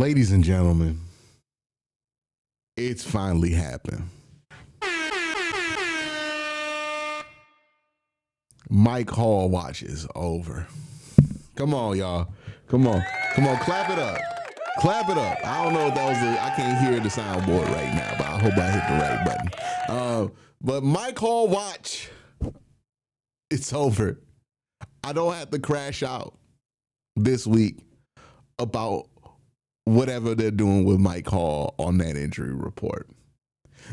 Ladies and gentlemen, it's finally happened. Mike Hall watch is over. Come on, y'all. Come on. Come on. Clap it up. Clap it up. I don't know if that was I can't hear the soundboard right now, but I hope I hit the right button. But Mike Hall watch, it's over. I don't have to crash out this week about whatever they're doing with Mike Hall on that injury report.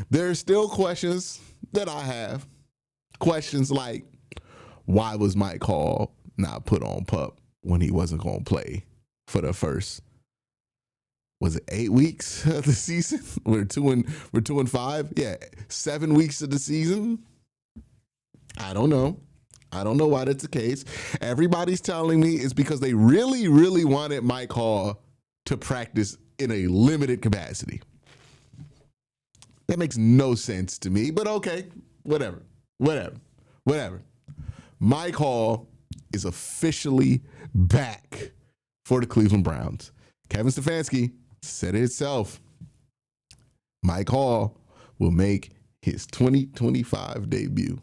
There are still questions that I have. Questions like, why was Mike Hall not put on PUP when he wasn't going to play for the first, was it 8 weeks of the season? We're 2-5. Yeah, 7 weeks of the season. I don't know. I don't know why that's the case. Everybody's telling me it's because they really, really wanted Mike Hall to practice in a limited capacity. That makes no sense to me, but okay, whatever. Mike Hall is officially back for the Cleveland Browns. Kevin Stefanski said it himself. Mike Hall will make his 2025 debut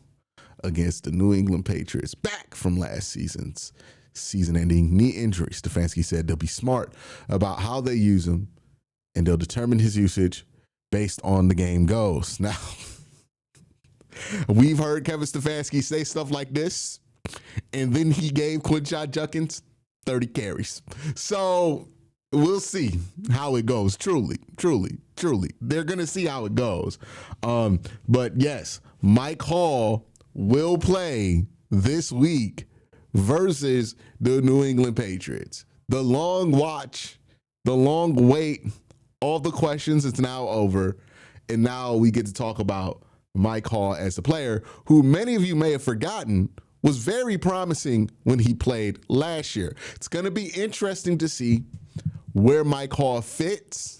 against the New England Patriots, back from last season's season-ending knee injury. Stefanski said they'll be smart about how they use him, and they'll determine his usage based on the game goes. Now, we've heard Kevin Stefanski say stuff like this, and then he gave Quincy Junkins 30 carries. So we'll see how it goes. Truly. They're going to see how it goes. But yes, Mike Hall will play this week versus the New England Patriots. The long watch, the long wait, all the questions, it's now over. And now we get to talk about Mike Hall as a player who many of you may have forgotten was very promising when he played last year. It's going to be interesting to see where Mike Hall fits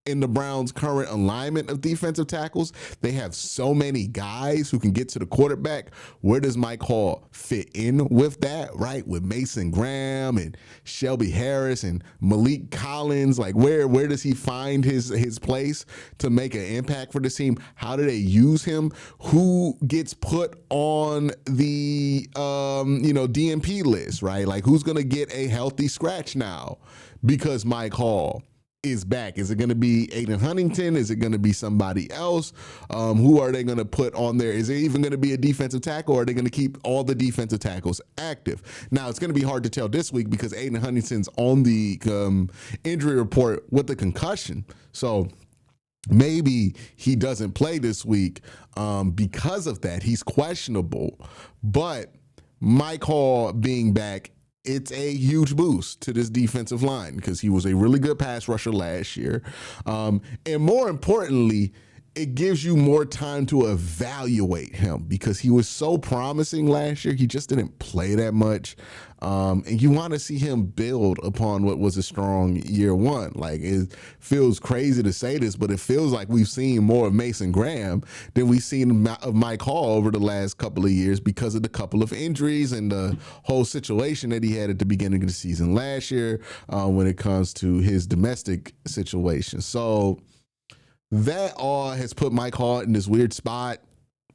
in the Browns' current alignment of defensive tackles. They have so many guys who can get to the quarterback. Where does Mike Hall fit in with that, right? With Mason Graham and Shelby Harris and Malik Collins, like where does he find his place to make an impact for the team? How do they use him? Who gets put on the DNP list, right? Like who's going to get a healthy scratch now because Mike Hall is back? Is it going to be Aiden Huntington? Is it going to be somebody else? Who are they going to put on there? Is it even going to be a defensive tackle, or are they going to keep all the defensive tackles active? Now, it's going to be hard to tell this week because Aiden Huntington's on the injury report with a concussion. So maybe he doesn't play this week because of that. He's questionable. But Mike Hall being back, it's a huge boost to this defensive line because he was a really good pass rusher last year. And more importantly, it gives you more time to evaluate him because he was so promising last year. He just didn't play that much. And you want to see him build upon what was a strong year one. Like, it feels crazy to say this, but it feels like we've seen more of Mason Graham than we've seen of Mike Hall over the last couple of years because of the couple of injuries and the whole situation that he had at the beginning of the season last year when it comes to his domestic situation. So that all has put Mike Hall in this weird spot,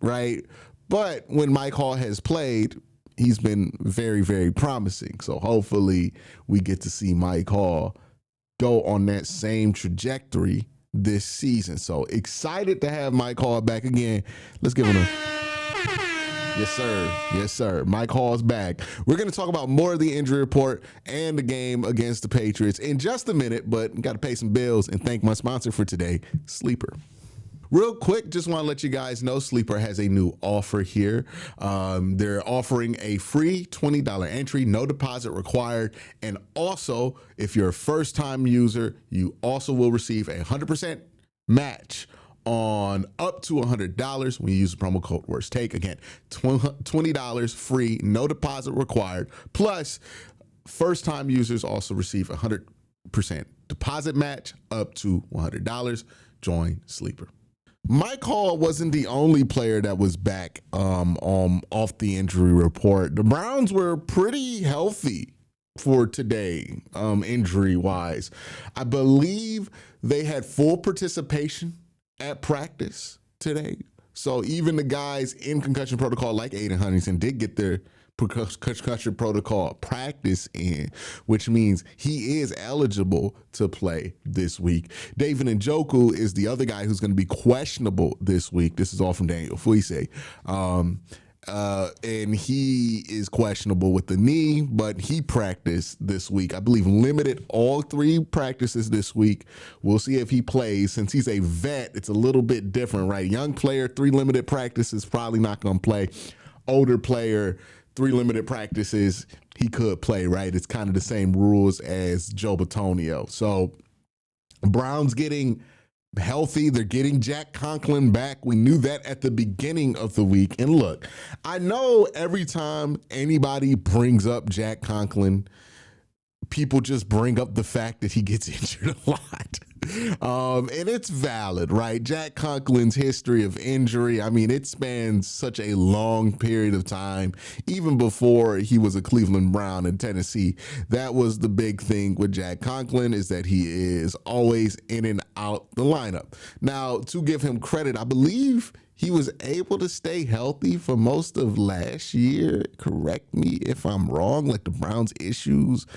right? But when Mike Hall has played, he's been very, very promising. So hopefully we get to see Mike Hall go on that same trajectory this season. So excited to have Mike Hall back again. Let's give him a... Yes, sir. Mike Hall's back. We're going to talk about more of the injury report and the game against the Patriots in just a minute, but got to pay some bills and thank my sponsor for today, Sleeper. Real quick, just want to let you guys know Sleeper has a new offer here. They're offering a free $20 entry, no deposit required. And also, if you're a first-time user, you also will receive a 100% match on up to $100 when you use the promo code WORSTTAKE. Again, $20 free, no deposit required. Plus, first-time users also receive a 100% deposit match up to $100. Join Sleeper. Mike Hall wasn't the only player that was back off the injury report. The Browns were pretty healthy for today, injury wise. I believe they had full participation at practice today. So even the guys in concussion protocol, like Aiden Huntington, did get their concussion protocol practice in, which means he is eligible to play this week. David Njoku is the other guy who's going to be questionable this week. This is all from Daniel Fuise. And he is questionable with the knee, but he practiced this week. I believe limited all 3 practices this week. We'll see if he plays. Since he's a vet, it's a little bit different, right? Young player, 3 limited practices, probably not going to play. Older player, 3 limited practices, he could play, right? It's kind of the same rules as Joe Bitonio. So Browns getting healthy. They're getting Jack Conklin back. We knew that at the beginning of the week. And look, I know every time anybody brings up Jack Conklin, people just bring up the fact that he gets injured a lot. And it's valid, right? Jack Conklin's history of injury, I mean, it spans such a long period of time. Even before he was a Cleveland Brown in Tennessee, that was the big thing with Jack Conklin, is that he is always in and out the lineup. Now, to give him credit, I believe he was able to stay healthy for most of last year. Correct me if I'm wrong. Like, the Browns' issues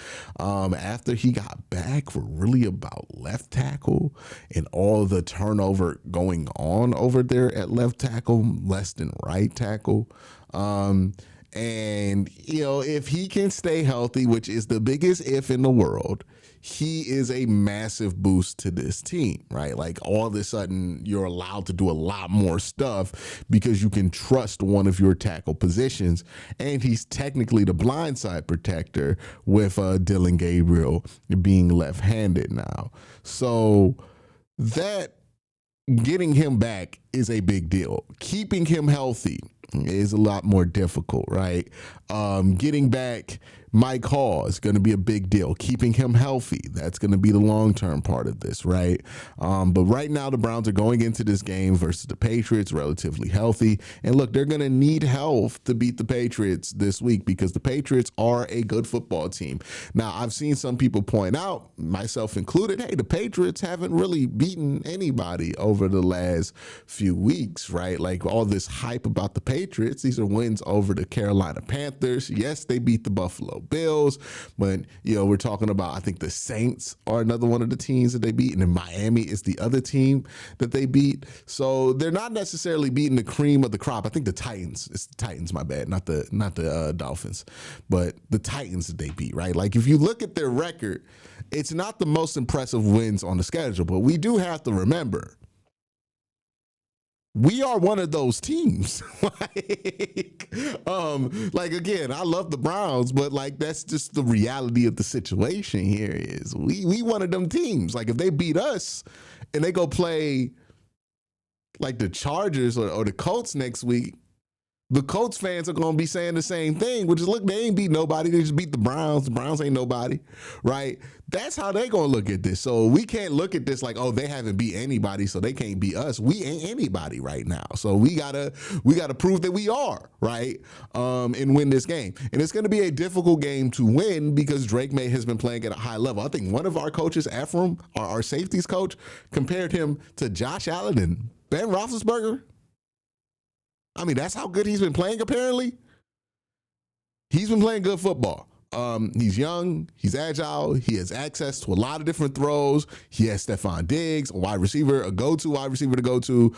after he got back were really about left tackle and all the turnover going on over there at left tackle, less than right tackle. And, you know, if he can stay healthy, which is the biggest if in the world, he is a massive boost to this team, right? Like, all of a sudden, you're allowed to do a lot more stuff because you can trust one of your tackle positions. And he's technically the blindside protector with Dylan Gabriel being left-handed now. So that getting him back is a big deal. Keeping him healthy is a lot more difficult, right? Getting back Mike Hall is going to be a big deal. Keeping him healthy, that's going to be the long-term part of this, right? But right now, the Browns are going into this game versus the Patriots relatively healthy. And look, they're going to need health to beat the Patriots this week because the Patriots are a good football team. Now, I've seen some people point out, myself included, hey, the Patriots haven't really beaten anybody over the last few weeks, right? Like, all this hype about the Patriots, these are wins over the Carolina Panthers. Yes, they beat the Buffalo Bills, but, you know, we're talking about, I think the Saints are another one of the teams that they beat, and then Miami is the other team that they beat. So they're not necessarily beating the cream of the crop. I think the Titans, it's the Titans, my bad, not the Dolphins, but the Titans that they beat, right? Like, if you look at their record, it's not the most impressive wins on the schedule, but we do have to remember, we are one of those teams. like, again, I love the Browns, but like, that's just the reality of the situation here is we one of them teams. Like, if they beat us and they go play like the Chargers or the Colts next week, the Colts fans are going to be saying the same thing, which is, look, they ain't beat nobody. They just beat the Browns. The Browns ain't nobody, right? That's how they going to look at this. So we can't look at this like, oh, they haven't beat anybody, so they can't beat us. We ain't anybody right now. So we gotta prove that we are, right? And win this game. And it's going to be a difficult game to win because Drake May has been playing at a high level. I think one of our coaches, Ephraim, our safeties coach, compared him to Josh Allen and Ben Roethlisberger. I mean, that's how good he's been playing, apparently. He's been playing good football. He's young, he's agile, he has access to a lot of different throws. He has Stephon Diggs, a wide receiver, a go-to wide receiver to go to.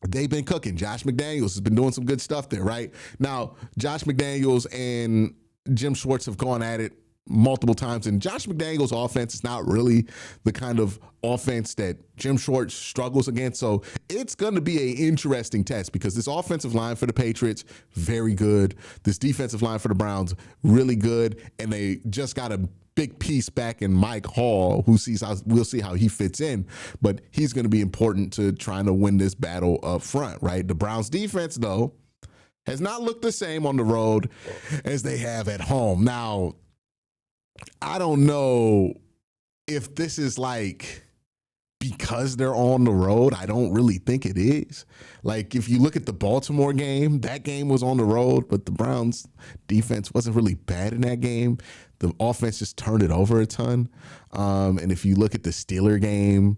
They've been cooking. Josh McDaniels has been doing some good stuff there, right? Now, Josh McDaniels and Jim Schwartz have gone at it multiple times, and Josh McDaniels' offense is not really the kind of offense that Jim Schwartz struggles against. So it's going to be an interesting test because this offensive line for the Patriots, very good. This defensive line for the Browns, really good. And they just got a big piece back in Mike Hall, we'll see how he fits in, but he's going to be important to trying to win this battle up front, right? The Browns defense, though, has not looked the same on the road as they have at home. Now, I don't know if this is like because because they're on the road, I don't really think it is. Like, if you look at the Baltimore game, that game was on the road, but the Browns defense wasn't really bad in that game. The offense just turned it over a ton. And if you look at the Steeler game,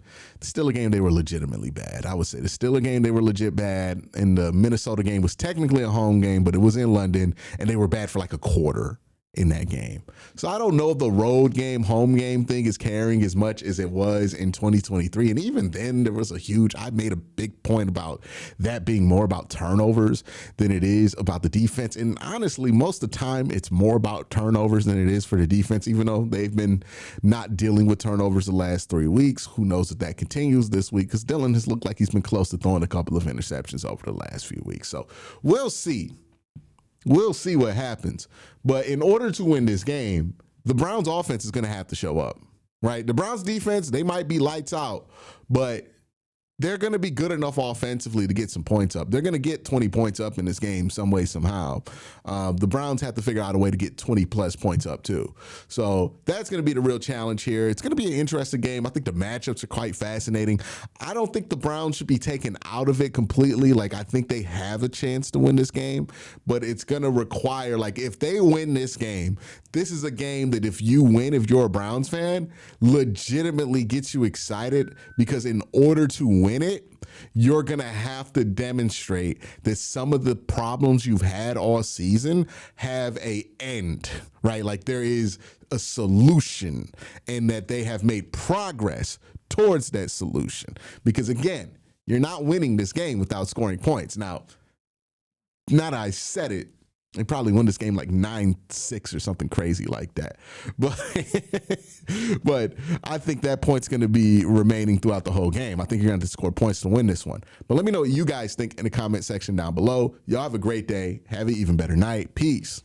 they were legitimately bad. I would say the Steeler game, they were legit bad. And the Minnesota game was technically a home game, but it was in London, and they were bad for like a quarter in that game. So I don't know if the road game, home game thing is carrying as much as it was in 2023. And even then I made a big point about that being more about turnovers than it is about the defense. And honestly, most of the time it's more about turnovers than it is for the defense, even though they've been not dealing with turnovers the last 3 weeks. Who knows if that continues this week, because Dylan has looked like he's been close to throwing a couple of interceptions over the last few weeks. So we'll see. We'll see what happens. But in order to win this game, the Browns offense is going to have to show up, right? The Browns defense, they might be lights out, but they're going to be good enough offensively to get some points up. They're going to get 20 points up in this game some way, somehow. The Browns have to figure out a way to get 20-plus points up, too. So that's going to be the real challenge here. It's going to be an interesting game. I think the matchups are quite fascinating. I don't think the Browns should be taken out of it completely. Like, I think they have a chance to win this game, but it's going to require, like, if they win this game, this is a game that if you win, if you're a Browns fan, legitimately gets you excited, because in order to win it, you're going to have to demonstrate that some of the problems you've had all season have a end, right? Like, there is a solution, and that they have made progress towards that solution. Because again, you're not winning this game without scoring points. Now that I said it, they probably won this game like 9-6 or something crazy like that. But I think that point's going to be remaining throughout the whole game. I think you're going to score points to win this one. But let me know what you guys think in the comment section down below. Y'all have a great day. Have an even better night. Peace.